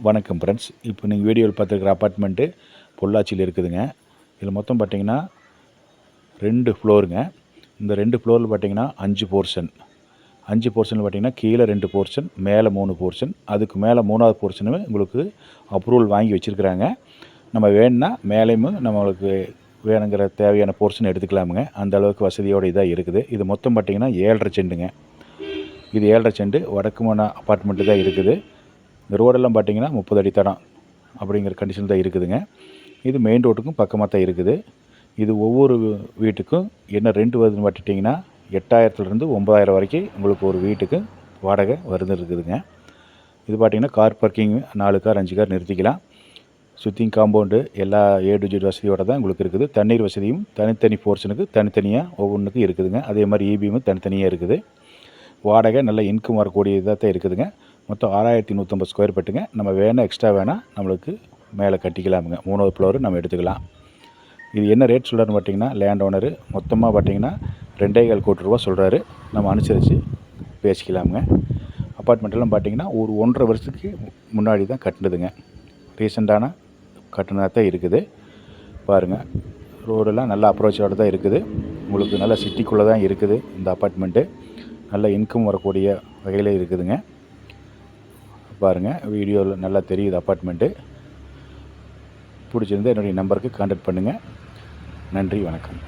வணக்கம் ஃப்ரெண்ட்ஸ். இப்போ நீங்கள் வீடியோவில் பார்த்துருக்குற அப்பார்ட்மெண்ட்டு பொள்ளாச்சியில் இருக்குதுங்க. இதில் மொத்தம் பார்த்தீங்கன்னா 2 ஃப்ளோருங்க. இந்த 2 ஃப்ளோரில் பார்த்தீங்கன்னா 5 போர்ஷன். 5 போர்ஷனில் பார்த்தீங்கன்னா கீழே 2 போர்ஷன், மேலே 3 போர்ஷன், அதுக்கு மேலே 3வது போர்ஷனுமே உங்களுக்கு அப்ரூவல் வாங்கி வச்சுருக்குறாங்க. நம்ம வேணும்னா மேலேயும் நம்மளுக்கு வேணுங்கிற தேவையான போர்ஷன் எடுத்துக்கலாமுங்க. அந்த அளவுக்கு வசதியோடு இதாக இருக்குது. இது மொத்தம் பார்த்தீங்கன்னா 7.5 செண்டுங்க. இது 7.5 செண்டு வடக்குமான அப்பார்ட்மெண்ட்டு தான் இருக்குது. இந்த ரோடெல்லாம் பார்த்தீங்கன்னா 30 அடி தடம் அப்படிங்கிற கண்டிஷன் தான் இருக்குதுங்க. இது மெயின் ரோட்டுக்கும் பக்கமாக தான் இருக்குது. இது ஒவ்வொரு வீட்டுக்கும் என்ன ரெண்ட் வருதுன்னு பார்த்துட்டிங்கன்னா 8000லேருந்து 9000 வரைக்கும் உங்களுக்கு ஒரு வீட்டுக்கு வாடகை இருக்குதுங்க. இது பார்த்திங்கன்னா கார் பார்க்கிங் 4 கார் 5 கார் நிறுத்திக்கலாம். சுற்றியும் காம்பவுண்டு எல்லா A to Z வசதியோடு தான் உங்களுக்கு இருக்குது. தண்ணீர் வசதியும் தனித்தனி போர்ஷனுக்கு தனித்தனியாக ஒவ்வொன்றுக்கும் இருக்குதுங்க. அதே மாதிரி EBயும் தனித்தனியாக இருக்குது. வாடகை நல்ல இன்கம் வரக்கூடியதாக தான் இருக்குதுங்க. மொத்தம் 6150 ஸ்கொயர் ஃபீட்டுங்க. நம்ம வேணால் எக்ஸ்ட்ரா வேணால் நம்மளுக்கு மேலே கட்டிக்கலாமுங்க. 3வது ஃப்ளோரு நம்ம எடுத்துக்கலாம். இது என்ன ரேட் சொல்கிறாருன்னு பார்த்தீங்கன்னா, லேண்ட் ஓனரு மொத்தமாக பார்த்தீங்கன்னா 2.25 கோடி ரூபா சொல்கிறாரு. நம்ம அனுசரித்து பேசிக்கலாமுங்க. அப்பார்ட்மெண்ட்டெல்லாம் பார்த்தீங்கன்னா ஒரு 1.5 வருஷத்துக்கு முன்னாடி தான் கட்டினதுங்க. ரீசெண்டான கட்டினதாக தான் இருக்குது. பாருங்கள், ரோடெல்லாம் நல்ல அப்ரோச்சோடு தான் இருக்குது. உங்களுக்கு நல்ல சிட்டிக்குள்ளே தான் இருக்குது இந்த அப்பார்ட்மெண்ட்டு. நல்ல இன்கம் வரக்கூடிய வகையில் இருக்குதுங்க. பாருங்கள், வீடியோவில் நல்லா தெரியுது அப்பார்ட்மெண்ட்டு. பிடிச்சிருந்தால் என்னுடைய நம்பருக்கு கான்டாக்ட் பண்ணுங்கள். நன்றி, வணக்கம்.